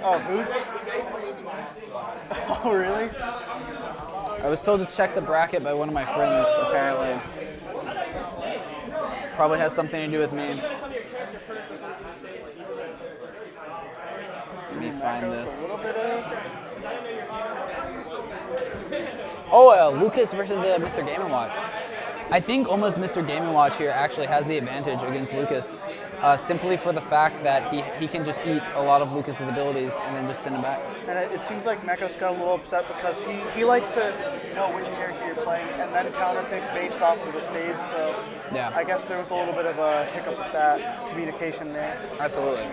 Oh, who? Oh, really? I was told to check the bracket by one of my friends, apparently. Probably has something to do with me. Let me find this. A little bit of... Oh, Lucas versus Mr. Game & Watch. I think almost Mr. Game & Watch here actually has the advantage against Lucas, simply for the fact that he can just eat a lot of Lucas's abilities and then just send him back. And it seems like Mekos got a little upset because he likes to know which character you're playing and then counterpick based off of the stage. So yeah. I guess there was a little bit of a hiccup with that communication there. Absolutely.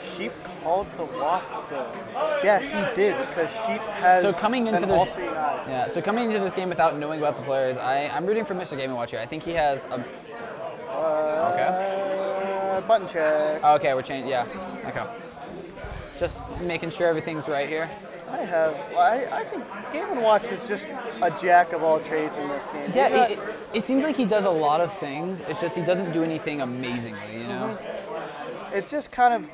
Sheep called the waft though. Yeah, he did because Sheep has so coming into an this, all-seeing eye. Yeah, so coming into this game without knowing about the players, I'm rooting for Mr. Game & Watch here. I think he has a... Okay. Button check. Okay, we're changing, yeah. Okay. Just making sure everything's right here. I think Game & Watch is just a jack of all trades in this game. Yeah, it seems like he does a lot of things. It's just he doesn't do anything amazingly, you know? Mm-hmm. It's just kind of...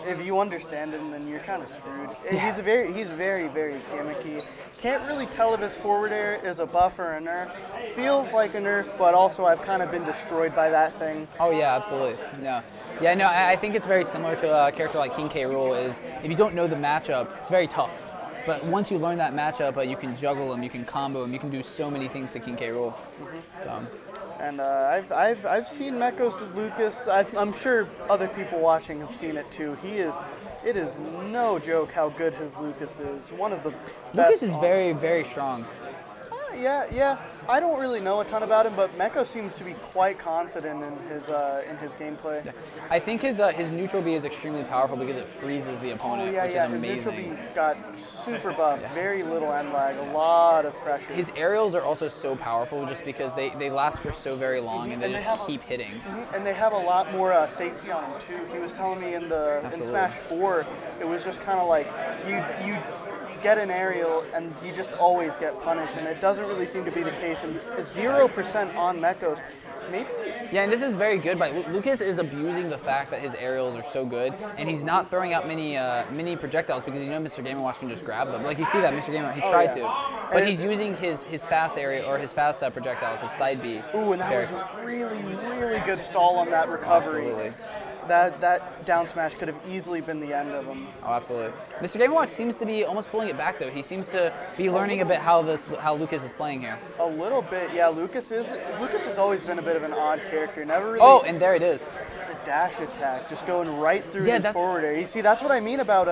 If you understand him, then you're kind of screwed. Yes. He's very, very gimmicky. Can't really tell if his forward air is a buff or a nerf. Feels like a nerf, but also I've kind of been destroyed by that thing. Oh yeah, absolutely. No. Yeah, no, I think it's very similar to a character like King K. Rool. Is if you don't know the matchup, it's very tough. But once you learn that matchup, you can juggle him, you can combo him, you can do so many things to King K. Rool. Mm-hmm. So. And I've seen Mekos as Lucas. I'm sure other people watching have seen it too. It is no joke how good his Lucas is. One of the best. Lucas is very, very strong. Yeah. I don't really know a ton about him, but Mekos seems to be quite confident in his gameplay. Yeah. I think his neutral B is extremely powerful because it freezes the opponent, which is amazing. His neutral B got super buffed, very little end lag, a lot of pressure. His aerials are also so powerful just because they last for so very long and they just keep hitting. And they have a lot more safety on them too. He was telling me in Smash 4, it was just kind of like you get an aerial and you just always get punished, and it doesn't really seem to be the case. And it's 0% on Mekos. Maybe. Yeah, and this is very good, but Lucas is abusing the fact that his aerials are so good, and he's not throwing out many projectiles because Mr. Game & Watch can just grab them. Like you see that Mr. Game & Watch, he tried to, but he's using his fast area or his fast projectiles, his side B. Ooh, and that was really, really good stall on that recovery. Absolutely. That down smash could have easily been the end of him. Oh, absolutely. Mr. Game & Watch seems to be almost pulling it back, though. He seems to be learning a bit how Lucas is playing here. A little bit, yeah. Lucas has always been a bit of an odd character. Never really. Oh, and there it is. The dash attack, just going right through his forward air. You see, that's what I mean about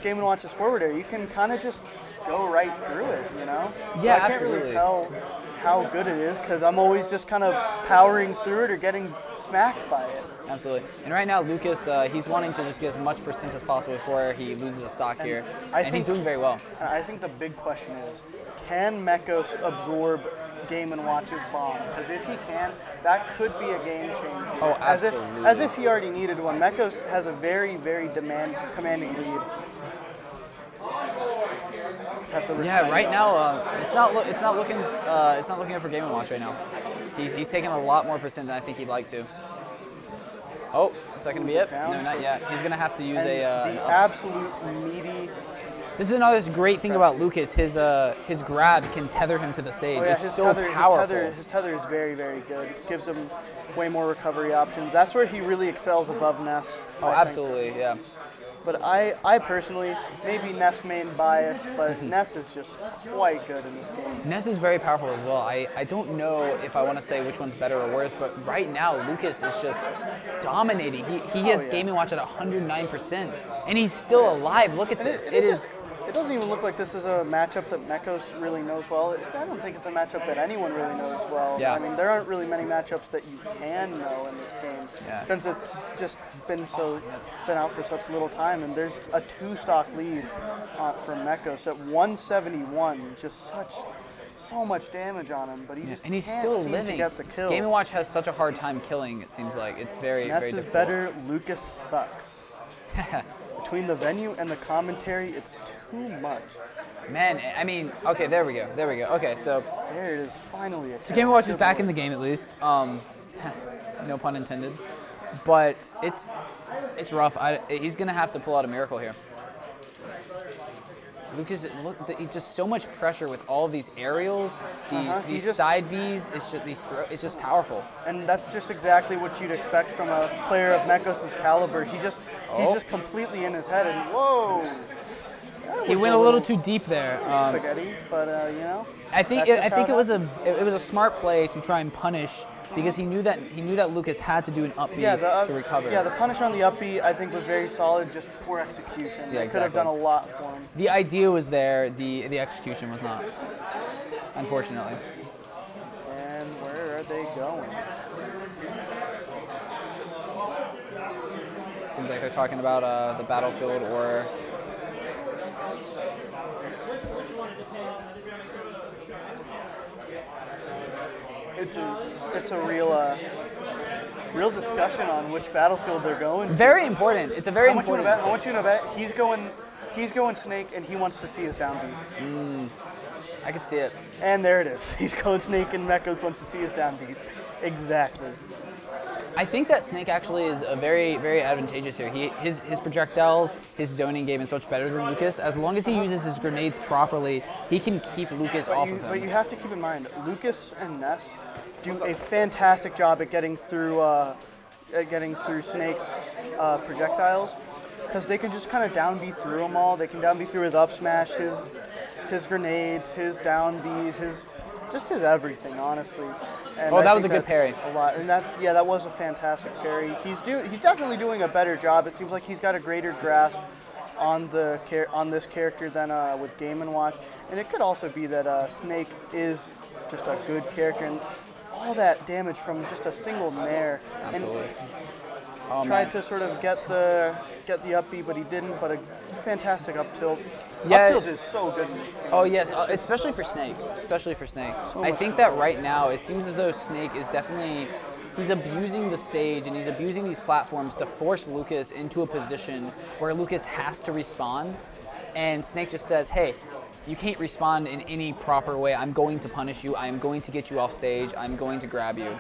Game & Watch's forward air. You can kind of just go right through it, you know? Yeah, so I can't really tell how good it is because I'm always just kind of powering through it or getting smacked by it. Absolutely. And right now, Lucas, he's wanting to just get as much percent as possible before he loses a stock here. And he's doing very well. I think the big question is, can Mekos absorb Game & Watch's bomb? Because if he can, that could be a game changer. Oh, absolutely. As if he already needed one. Mekos has a very, very commanding lead. Yeah, right now it's not looking good for Game & Watch right now. He's taking a lot more percent than I think he'd like to. Oh, is that going to be it? No, not yet. He's going to have to use the absolute meaty. This is another great thing about Lucas. His grab can tether him to the stage. Oh, yeah, it's so powerful. His tether is very, very good. It gives him way more recovery options. That's where he really excels above Ness. Oh, absolutely, yeah. But I personally, maybe Ness main bias, but Ness is just quite good in this game. Ness is very powerful as well. I don't know if I want to say which one's better or worse, but right now Lucas is just dominating. He has Game & Watch at 109%, and he's still alive. Look at this. It doesn't even look like this is a matchup that Mekos really knows well. I don't think it's a matchup that anyone really knows well. Yeah. I mean, there aren't really many matchups that you can know in this game, since it's just been out for such little time. And there's a 2-stock lead from Mekos at 171. Just so much damage on him, but he's still living. To get the kill. Game & Watch has such a hard time killing. It seems like it's very Ness very is better. Lucas sucks. Between the venue and the commentary, it's too much. Man, I mean, okay, there we go. Okay, so there it is, finally. So Game & Watch is back in the game at least. No pun intended. but it's rough. He's gonna have to pull out a miracle here. Lucas, look, he's just so much pressure with all of these aerials, these side Vs. It's just powerful. And that's just exactly what you'd expect from a player of Mekos' caliber. He's just completely in his head. And whoa, he went a little too deep there. Spaghetti, but you know. I think it was a smart play to try and punish. Because he knew that Lucas had to do an up B to recover. Yeah, the punish on the up B I think was very solid, just poor execution. Yeah, they could have done a lot for him. The idea was there, the execution was not, unfortunately. And where are they going? Seems like they're talking about the battlefield or. It's a real discussion on which battlefield they're going to. Very important. It's a very important. I want you to bet he's going Snake and he wants to see his down Bs. I could see it. And there it is. He's going Snake and Mekos wants to see his down Bs. Exactly. I think that Snake actually is a very, very advantageous here. His projectiles, his zoning game is much better than Lucas. As long as he uses his grenades properly, he can keep Lucas off of him. But you have to keep in mind, Lucas and Ness do a fantastic job at getting through Snake's projectiles, because they can just kind of down B through them all. They can down B through his up smash, his grenades, his down Bs, his everything, honestly. And that was a good parry. A lot, and that was a fantastic parry. He's definitely doing a better job. It seems like he's got a greater grasp on this character than with Game & Watch. And it could also be that Snake is just a good character, and all that damage from just a single nair. Absolutely. And tried to sort of get the up B, but he didn't. But a fantastic up tilt. Yeah. Up tilt is so good in this game. Oh yes, especially for Snake. I think that right now it seems as though Snake is he's abusing the stage and he's abusing these platforms to force Lucas into a position where Lucas has to respond, and Snake just says, "Hey, you can't respond in any proper way. I'm going to punish you. I'm going to get you off stage. I'm going to grab you."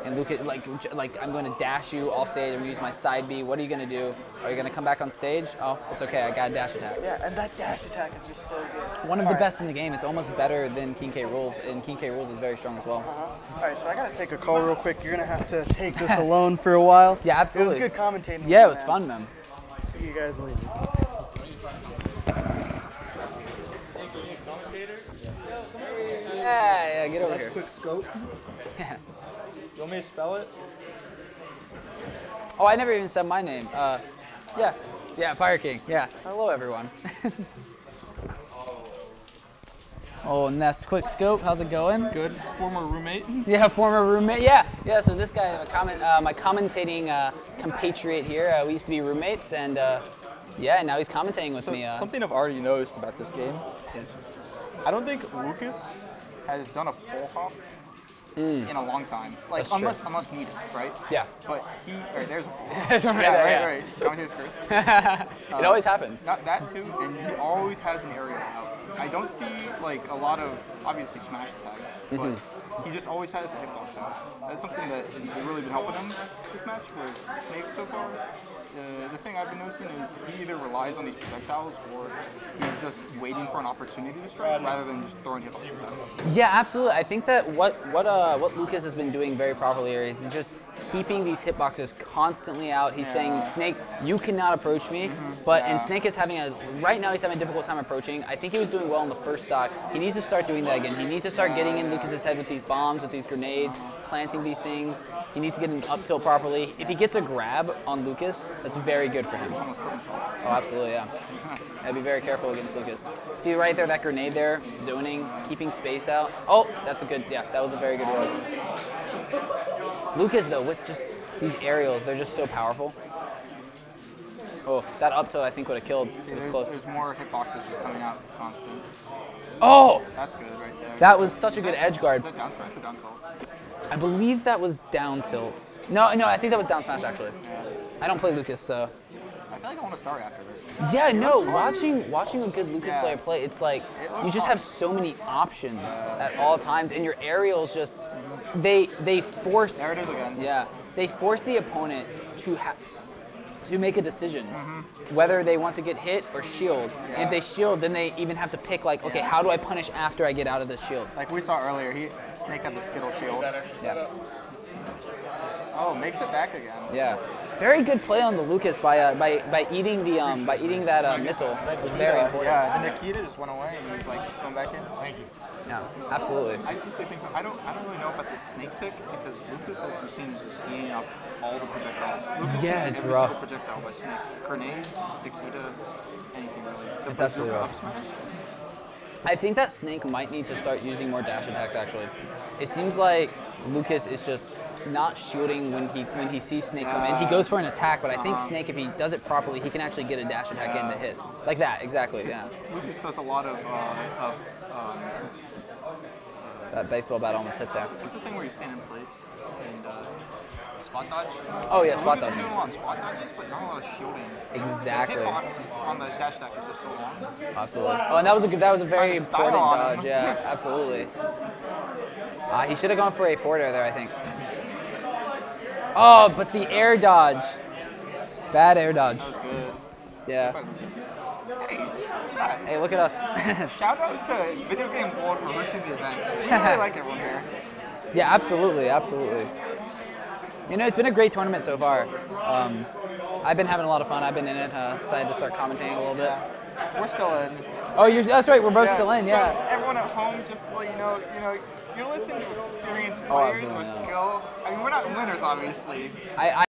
And Lucas, like I'm going to dash you off stage. I'm going to use my side B. What are you going to do? Are you going to come back on stage? Oh, it's okay. I got a dash attack. Yeah, and that dash attack is just so good. One of the best in the game. It's almost better than King K Rules, and King K Rules is very strong as well. All right, so I got to take a call real quick. You're going to have to take this alone for a while. Yeah, absolutely. It was good commentating. Yeah, it was fun, man. See you guys later. Yeah, get over here. Quick scope. Yeah. You want me to spell it? Oh, I never even said my name. Yeah, Fire King. Yeah. Hello, everyone. Oh, Ness, quick scope. How's it going? Good. Former roommate. Yeah, former roommate. Yeah. So this guy, my commentating compatriot here. We used to be roommates, and now he's commentating with me. Something I've already noticed about this game is I don't think Lucas has done a full hop in a long time. Like unless needed, right? Yeah. But there's a full hop. There's one right there. Right. Commentator's curse. It always happens. Not that too, and he always has an aerial out. I don't see like a lot of obviously smash attacks, but he just always has a hitbox out. That's something that has really been helping him this match with Snake so far. The thing I've been noticing is he either relies on these projectiles or he's just waiting for an opportunity to strike rather than just throwing hitboxes at him. Yeah, absolutely. I think that what Lucas has been doing very properly here is just keeping these hitboxes constantly out. He's saying, Snake, you cannot approach me. And Snake is right now he's having a difficult time approaching. I think he was doing well in the first stock. He needs to start doing that again. He needs to start getting in Lucas's head with these bombs, with these grenades, planting these things. He needs to get an up tilt properly. If he gets a grab on Lucas, that's very good for him. Oh, absolutely, yeah. I'd be very careful against Lucas. See right there, that grenade there, zoning, keeping space out. Oh, that was a very good roll. Lucas, though, with just these aerials, they're just so powerful. Oh, that up tilt I think would have killed. It was close. There's more hitboxes just coming out. It's constant. Oh! That's good right there. That was such a good edge guard. Is that down smash or down tilt? I believe that was down tilt. No, I think that was down smash actually. I don't play Lucas, so. I feel like I want to start after this. Yeah, no, watching a good Lucas player play, it's like you just have so many options at all times, and your aerials just they force. There it is again. Yeah, they force the opponent to make a decision whether they want to get hit or shield. Yeah. And if they shield, then they even have to pick like, okay, how do I punish after I get out of this shield? Like we saw earlier, Snake had the Skittle shield. Yeah. Oh, makes it back again. Yeah. Very good play on the Lucas by eating the by eating that missile. It was very important. Yeah, the Nikita just went away and he's like going back in. Thank you. Yeah, absolutely. I seriously think I don't really know about this Snake pick because Lucas, as you've seen, is just eating up all the projectiles. Lucas Yeah, takes it's every rough. single projectile by Snake. Grenades, Nikita, anything really. The It's absolutely bazooka up rough. smash. I think that Snake might need to start using more dash attacks. Actually, it seems like Lucas is just not shielding when he sees Snake come in. He goes for an attack, but I think Snake, if he does it properly, he can actually get a dash attack in to hit like that. Exactly. Yeah. Lucas does a lot of That baseball bat almost hit there. what's the thing where you stand in place and spot dodge? Oh yeah, So spot Lucas is dodging. doing a lot of spot dodges, but not a lot of shielding. Exactly. The hitbox on the dash attack is just so long. Absolutely. Oh, and that was a very Trying to style important on dodge. him. Yeah, absolutely. He should have gone for a forward air there, I think. Oh, but the air dodge. Bad air dodge. That was good. Yeah. By Lucas. Hey, that. Hey, look at us. Shout out to Video Game World for hosting the event. We really like everyone here. Yeah, absolutely, absolutely. You know, it's been a great tournament so far. I've been having a lot of fun. I've been in it. Decided to start commentating a little bit. We're still in. Oh, that's right. We're both still in. Yeah. So everyone at home, just let you know, you're listening to experienced players absolutely, with yeah. skill. I mean, we're not winners, obviously. I